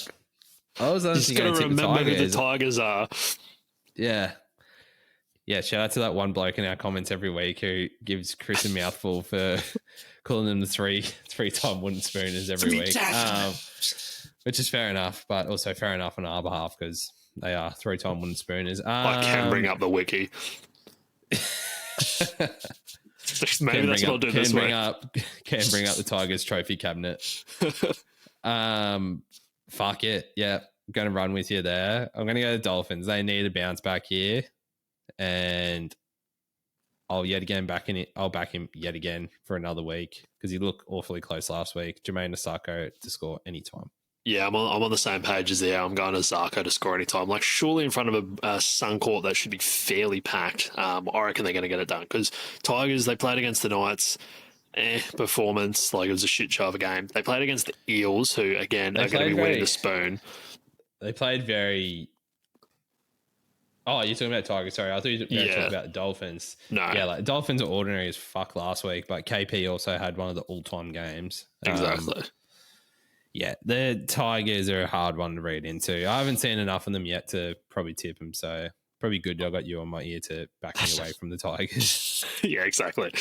Speaker 2: I was honestly
Speaker 1: going to remember who the Tigers are.
Speaker 2: Yeah. Shout out to that one bloke in our comments every week who gives Chris a mouthful for calling them the three-time wooden spooners every week, which is fair enough, but also fair enough on our behalf because they are three-time wooden spooners.
Speaker 1: I can bring up the wiki. Maybe that's what I'll do this week.
Speaker 2: Can bring up the Tigers trophy cabinet. Fuck it. Yeah, going to run with you there. I'm going to go to the Dolphins. They need a bounce back here. And I'll back him yet again for another week because he looked awfully close last week. Jermaine Asako to score anytime.
Speaker 1: Yeah, I'm on the same page as there. I'm going to Zarko to score anytime. Like, surely in front of a Suncorp that should be fairly packed. I reckon they're going to get it done because Tigers, they played against the Knights. Performance, like it was a shit show of a game. They played against the Eels, who, again, are going to be winning the spoon.
Speaker 2: They played very... Oh, you're talking about Tigers. Sorry, I thought you were talking about the Dolphins.
Speaker 1: No.
Speaker 2: Yeah, like Dolphins are ordinary as fuck last week, but KP also had one of the all-time games.
Speaker 1: Exactly.
Speaker 2: Yeah, the Tigers are a hard one to read into. I haven't seen enough of them yet to probably tip them, so probably good I got you on my ear to back me away from the Tigers.
Speaker 1: Yeah, exactly.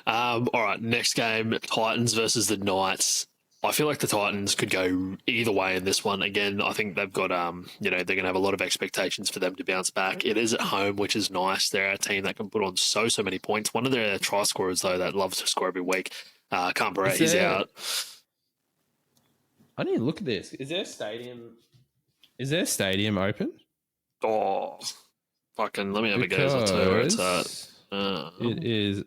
Speaker 1: All right, next game, Titans versus the Knights. I feel like the Titans could go either way in this one. Again, I think they've got, they're going to have a lot of expectations for them to bounce back. It is at home, which is nice. They're a team that can put on so many points. One of their try scorers, though, that loves to score every week, Canberra, he's out.
Speaker 2: I need to look at this. Is their stadium open?
Speaker 1: Oh, fucking, let me have a gaze. I'll tell you where it's at.
Speaker 2: It is.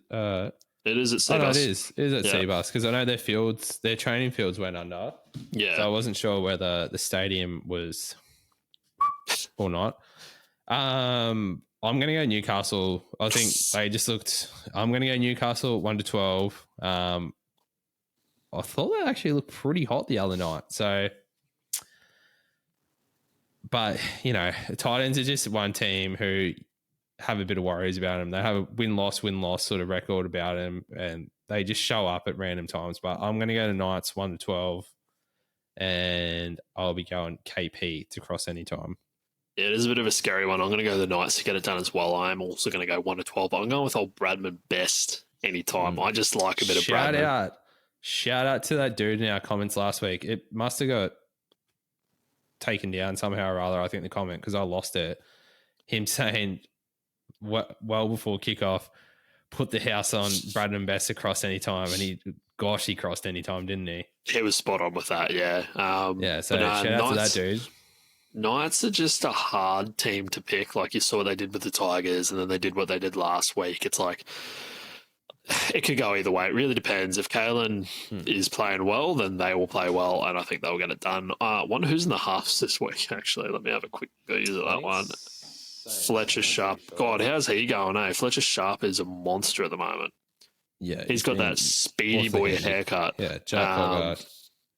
Speaker 1: It is at Seabus.
Speaker 2: Oh, no, it is. It is at Seabus because I know their training fields went under.
Speaker 1: Yeah.
Speaker 2: So I wasn't sure whether the stadium was or not. I'm going to go Newcastle. I think they just looked. I'm going to go Newcastle 1-12. I thought they actually looked pretty hot the other night. So, but the Titans are just one team who have a bit of worries about them. They have a win-loss sort of record about them, and they just show up at random times. But I'm going to go to Knights 1-12, and I'll be going KP to cross any time.
Speaker 1: Yeah, it is a bit of a scary one. I'm going to go the Knights to get it done as well. I'm also going to go 1-12, but I'm going with old Bradman best anytime. I just like a bit of Bradman.
Speaker 2: Shout out to that dude in our comments last week. It must have got taken down somehow or other, I think, the comment, because I lost it. Him saying, well before kickoff, put the house on Bradman Best across any time, and he crossed any time, didn't he?
Speaker 1: He was spot on with that, yeah.
Speaker 2: So shout out to that dude.
Speaker 1: Knights are just a hard team to pick. Like you saw what they did with the Tigers, and then they did what they did last week. It's like it could go either way. It really depends. If Kalen is playing well, then they will play well, and I think they'll get it done. Wonder who's in the halves this week, actually. Let me have a quick use of that one. Fletcher Sharp. God, how's he going, eh? Fletcher Sharp is a monster at the moment.
Speaker 2: Yeah.
Speaker 1: He's got that speedy boy haircut.
Speaker 2: Yeah, Jack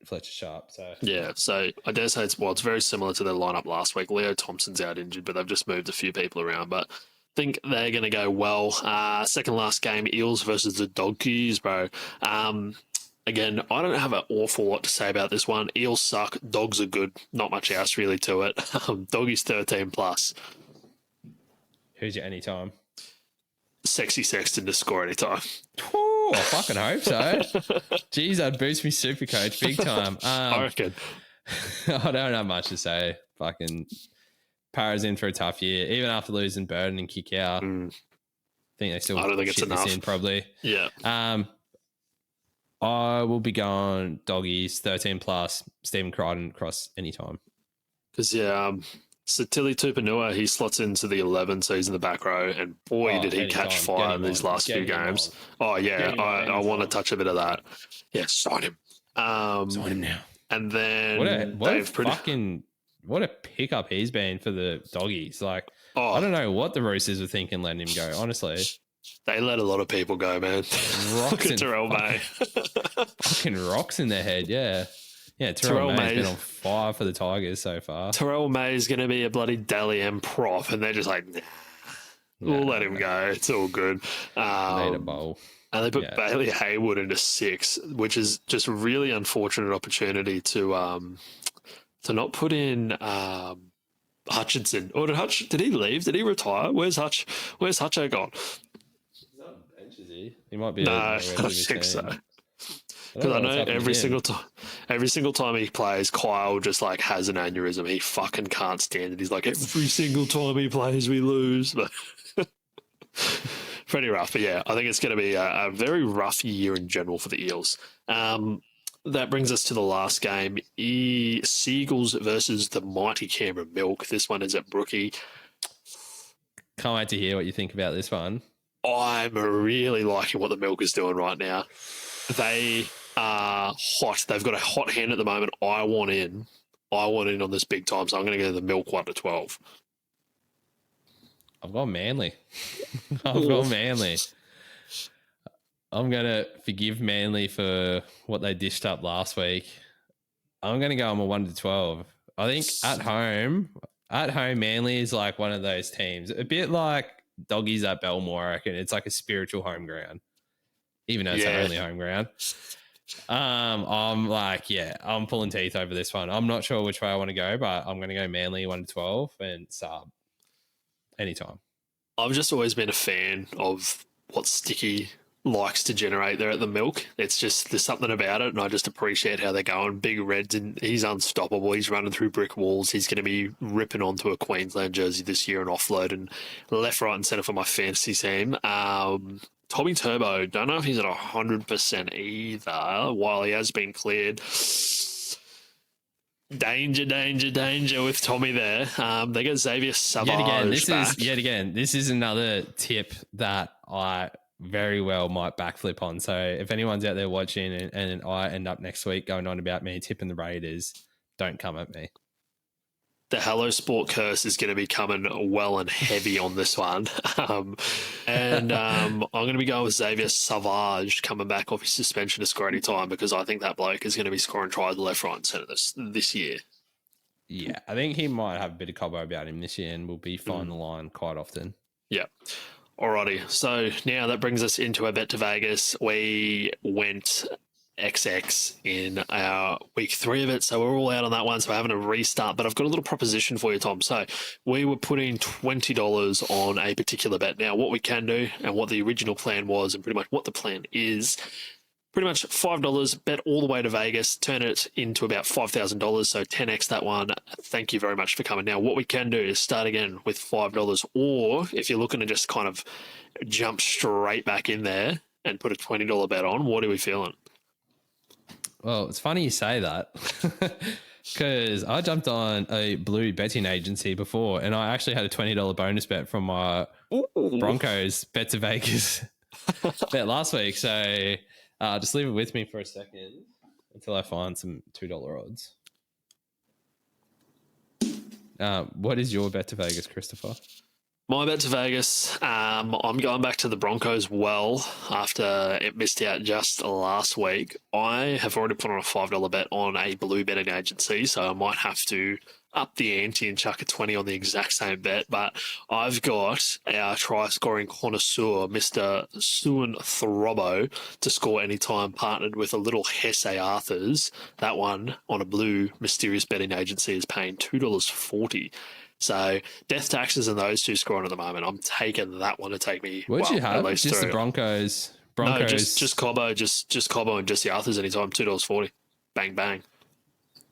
Speaker 2: Fletcher Sharp. So
Speaker 1: yeah, so I dare say it's very similar to their lineup last week. Leo Thompson's out injured, but they've just moved a few people around. But I think they're going to go well. Second last game, Eels versus the Doggies, bro. Again, I don't have an awful lot to say about this one. Eels suck. Dogs are good. Not much else really to it. Doggies 13+.
Speaker 2: Who's your anytime?
Speaker 1: Sexy Sexton to score anytime.
Speaker 2: Oh, I fucking hope so. Jeez, that'd boost me super coach big time.
Speaker 1: I reckon.
Speaker 2: I don't have much to say. Fucking Para's in for a tough year. Even after losing Burden and kick out. I think they still
Speaker 1: I don't think it's enough.
Speaker 2: In probably.
Speaker 1: Yeah.
Speaker 2: I will be going Doggies 13+. Stephen Crichton cross anytime.
Speaker 1: Because so Tilly Tupanua, he slots into the 11, so he's in the back row, and boy, did he catch fire in these last few games. Oh, yeah, I want to touch a bit of that. Yeah, sign him.
Speaker 2: Sign him now.
Speaker 1: And then
Speaker 2: what a pickup he's been for the Doggies. Like, I don't know what the Roosters were thinking letting him go, honestly.
Speaker 1: They let a lot of people go, man. Look at Terrell May.
Speaker 2: Fucking rocks in their head, yeah. Yeah, Terrell May's been on fire for the Tigers so far.
Speaker 1: Terrell May's going to be a bloody Dally M prop, and they're just like, we'll let him go. It's all good.
Speaker 2: Need a bowl.
Speaker 1: And they put Bailey Hayward into 6, which is just a really unfortunate opportunity to not put in Hutchinson. Or did he leave? Did he retire? Where's Hutch? Where's Hutcho gone?
Speaker 2: He's not on the bench, is he? He might be.
Speaker 1: No, I think so. Because I know every single time he plays, Kyle just like has an aneurysm. He fucking can't stand it. He's like, every single time he plays, we lose. But pretty rough. But yeah, I think it's going to be a very rough year in general for the Eels. That brings us to the last game. Seagulls versus the mighty Canberra Milk. This one is at Brookie.
Speaker 2: Can't wait to hear what you think about this one.
Speaker 1: I'm really liking what the Milk is doing right now. They are hot. They've got a hot hand at the moment. I want in on this big time, so I'm going to go to the Milk 1-12.
Speaker 2: I've gone Manly. I'm going to forgive Manly for what they dished up last week. I'm going to go on a 1-12. I think at home, Manly is like one of those teams. A bit like Doggies at Belmore, I reckon. It's like a spiritual home ground. Even though it's their only home ground. I'm pulling teeth over this one. I'm not sure which way I want to go, but I'm going to go Manly 1-12 and sub anytime.
Speaker 1: I've just always been a fan of what Sticky likes to generate there at the milk. It's just, there's something about it, and I just appreciate how they're going. Big Reds, and he's unstoppable. He's running through brick walls. He's going to be ripping onto a Queensland jersey this year and offloading left, right, and centre for my fantasy team. Tommy Turbo, don't know if he's at 100% either, while he has been cleared. Danger with Tommy there. They get Xavier Savage back.
Speaker 2: This is another tip that I very well might backflip on. So if anyone's out there watching and I end up next week going on about me tipping the Raiders, don't come at me.
Speaker 1: The Hello Sport curse is going to be coming well and heavy on this one. I'm going to be going with Xavier Savage coming back off his suspension to score any time, because I think that bloke is going to be scoring tries left, right, and centre this year.
Speaker 2: Yeah, I think he might have a bit of cobbo about him this year and will be fine the line quite often.
Speaker 1: Yeah. Alrighty. So now that brings us into our bet to Vegas. We went XX in our week 3 of it, so we're all out on that one, so we're having a restart. But I've got a little proposition for you, Tom. So we were putting $20 on a particular bet. Now, what we can do and what the original plan was, and pretty much what the plan is, pretty much $5, bet all the way to Vegas, turn it into about $5,000, so 10x that one. Thank you very much for coming. Now, what we can do is start again with $5, or if you're looking to just kind of jump straight back in there and put a $20 bet on, what are we feeling?
Speaker 2: Well, it's funny you say that, because I jumped on a blue betting agency before, and I actually had a $20 bonus bet from my Broncos bet to Vegas bet last week. So just leave it with me for a second until I find some $2 odds. What is your bet to Vegas, Christopher?
Speaker 1: My bet to Vegas, I'm going back to the Broncos well after it missed out just last week. I have already put on a $5 bet on a blue betting agency, so I might have to up the ante and chuck a 20 on the exact same bet. But I've got our try-scoring connoisseur, Mr. Suan Throbo, to score anytime, partnered with a little Hesse Arthurs. That one on a blue mysterious betting agency is paying $2.40. So death taxes and those two scoring at the moment. I'm taking that one to take me.
Speaker 2: What did you have? Just the Broncos.
Speaker 1: No, just Cobbo, just Cobbo and just the Arthurs anytime. $2.40. Bang bang.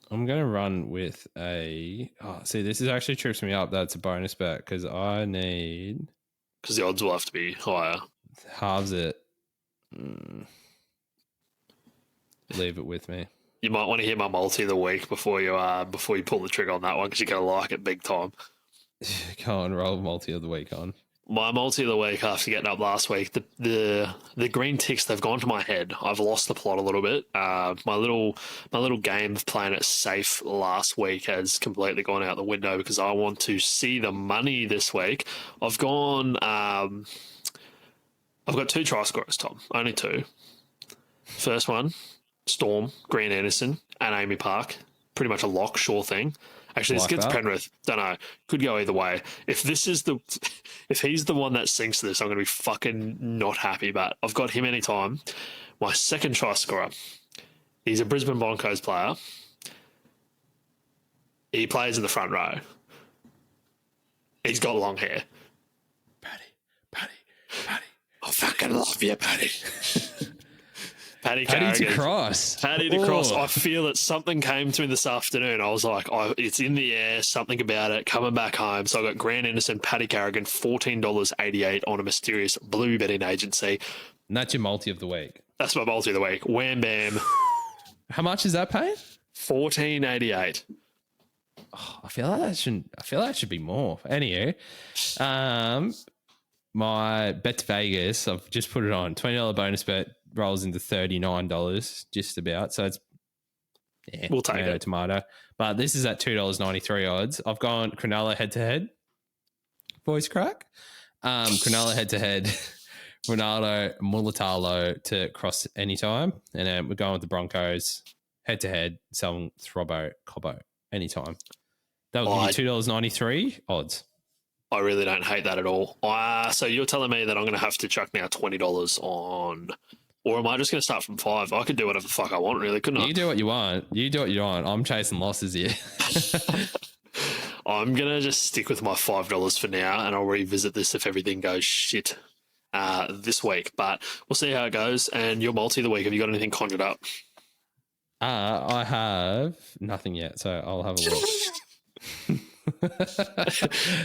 Speaker 2: I'm gonna run with a. Oh, see, this is actually trips me up. That's a bonus bet because I need.
Speaker 1: Because the odds will have to be higher.
Speaker 2: Halves it. Leave it with me.
Speaker 1: You might want to hear my multi of the week before you pull the trigger on that one, because you're going to like it big time.
Speaker 2: Go on, roll multi of the week on.
Speaker 1: My multi of the week after getting up last week, the green ticks, they've gone to my head. I've lost the plot a little bit. My little game of playing it safe last week has completely gone out the window because I want to see the money this week. I've got 2 try scorers, Tom. Only 2. First one, Storm, Green Anderson, and Amy Park. Pretty much a lock, sure thing. Actually, this gets Penrith. Don't know. Could go either way. If he's the one that sinks this, I'm going to be fucking not happy. But I've got him anytime. My second try scorer. He's a Brisbane Broncos player. He plays in the front row. He's got long hair. Paddy. I fucking love you, Paddy. Paddy
Speaker 2: to cross.
Speaker 1: Paddy to cross. I feel that something came to me this afternoon. I was like, it's in the air, something about it, coming back home. So I got Grant Anderson, Paddy Carrigan, $14.88 on a mysterious blue betting agency.
Speaker 2: And that's your multi of the week.
Speaker 1: That's my multi of the week. Wham bam.
Speaker 2: How much is that paying?
Speaker 1: $14.88.
Speaker 2: Oh, I feel like that should be more. Anyway, my bet to Vegas, I've just put it on. $20 bonus bet rolls into $39 just about. So it's
Speaker 1: we'll take it.
Speaker 2: Tomato. But this is at $2.93 odds. I've gone Cronulla head to head. Voice crack. Cronulla head to head. Ronaldo Mulatalo to cross anytime. And then we're going with the Broncos head to head. Selling Throbo Cobbo anytime. That will give you $2.93 odds.
Speaker 1: I really don't hate that at all. So you're telling me that I'm going to have to chuck now $20 on, or am I just going to start from 5? I could do whatever the fuck I want, really, couldn't I?
Speaker 2: You do what you want. I'm chasing losses here.
Speaker 1: I'm going to just stick with my $5 for now, and I'll revisit this if everything goes shit this week. But we'll see how it goes. And your multi of the week, have you got anything conjured up?
Speaker 2: I have nothing yet, so I'll have a look.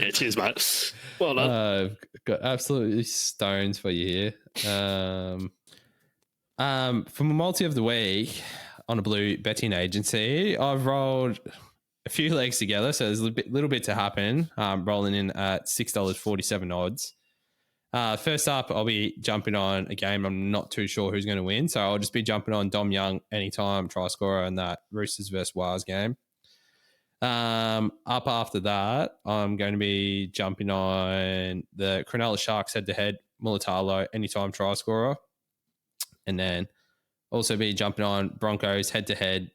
Speaker 1: Yeah, cheers, mate. Well done.
Speaker 2: I've got absolutely stones for you here. For my multi of the week on a blue betting agency, I've rolled a few legs together, so there's a little bit to happen. Rolling in at $6.47 odds. First up, I'll be jumping on a game I'm not too sure who's going to win, so I'll just be jumping on Dom Young anytime try scorer in that Roosters versus Wales game. Up after that, I'm going to be jumping on the Cronulla Sharks head-to-head, Mulatalo anytime try scorer. And then also be jumping on Broncos head-to-head,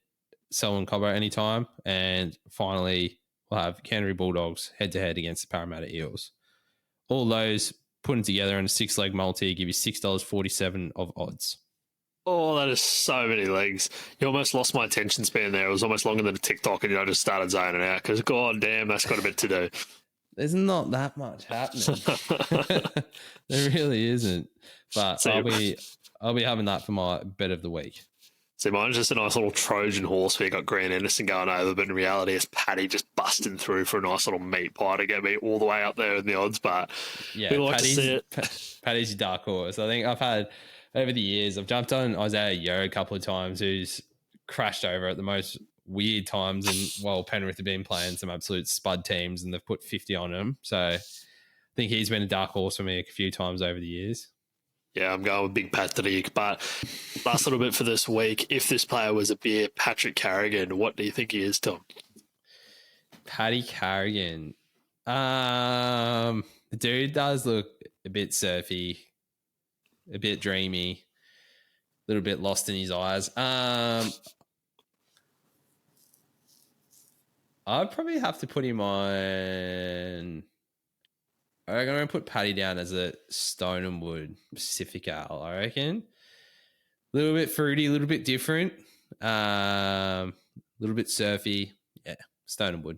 Speaker 2: Selwyn Cobbo anytime. And finally, we'll have Canterbury Bulldogs head-to-head against the Parramatta Eels. All those putting together in a 6-leg multi give you $6.47 of odds.
Speaker 1: Oh, that is so many legs. You almost lost my attention span there. It was almost longer than a TikTok, and I just started zoning out because, god damn, that's got a bit to do.
Speaker 2: There's not that much happening. There really isn't. But so, I'll be having that for my bet of the week.
Speaker 1: See, mine's just a nice little Trojan horse where you got Grant Anderson going over, but in reality, it's Paddy just busting through for a nice little meat pie to get me all the way up there in the odds. But
Speaker 2: yeah,
Speaker 1: we like to see it.
Speaker 2: Paddy's your dark horse. I think I've had over the years, I've jumped on Isaiah Yeo a couple of times, who's crashed over at the most weird times, and while Penrith have been playing some absolute spud teams, and they've put 50 on him. So I think he's been a dark horse for me a few times over the years.
Speaker 1: Yeah, I'm going with Big Patrick. But last little bit for this week, if this player was a beer, Patrick Carrigan, what do you think he is, Tom?
Speaker 2: Paddy Carrigan. The dude does look a bit surfy, a bit dreamy, a little bit lost in his eyes. I'd probably have to put him on. I'm going to put Paddy down as a Stone and Wood Pacific Ale, I reckon. A little bit fruity, a little bit different, a little bit surfy. Yeah, Stone and Wood.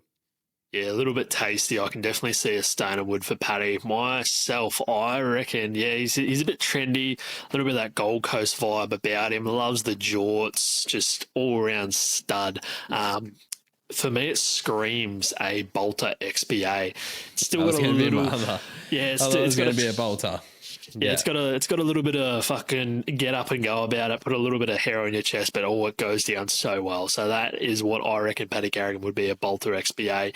Speaker 1: Yeah, a little bit tasty. I can definitely see a Stone and Wood for Paddy. Myself, I reckon, yeah, he's a bit trendy, a little bit of that Gold Coast vibe about him. Loves the jorts, just all-around stud. For me, it screams a Bolter XBA. It's still got a little, yeah. It's
Speaker 2: going to be a Bolter.
Speaker 1: Yeah, it's got a little bit of fucking get up and go about it. Put a little bit of hair on your chest, but it goes down so well. So that is what I reckon Paddy Carrigan would be, a Bolter XBA.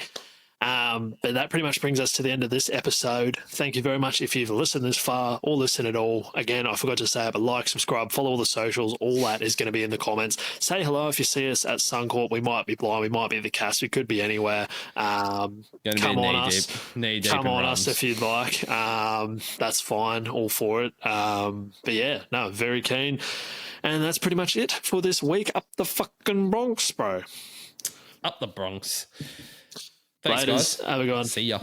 Speaker 1: But that pretty much brings us to the end of this episode. Thank you very much if you've listened this far or listened at all. Again, I forgot to say, but like, subscribe, follow all the socials. All that is going to be in the comments. Say hello if you see us at Suncorp. We might be blind. We might be the cast. We could be anywhere. Come on us. Come on us if you'd like. That's fine. All for it. But yeah, no, very keen. And that's pretty much it for this week. Up the fucking Bronx, bro.
Speaker 2: Up the Bronx. Thanks,
Speaker 1: Laters.
Speaker 2: guys.
Speaker 1: Have a good one.
Speaker 2: See ya.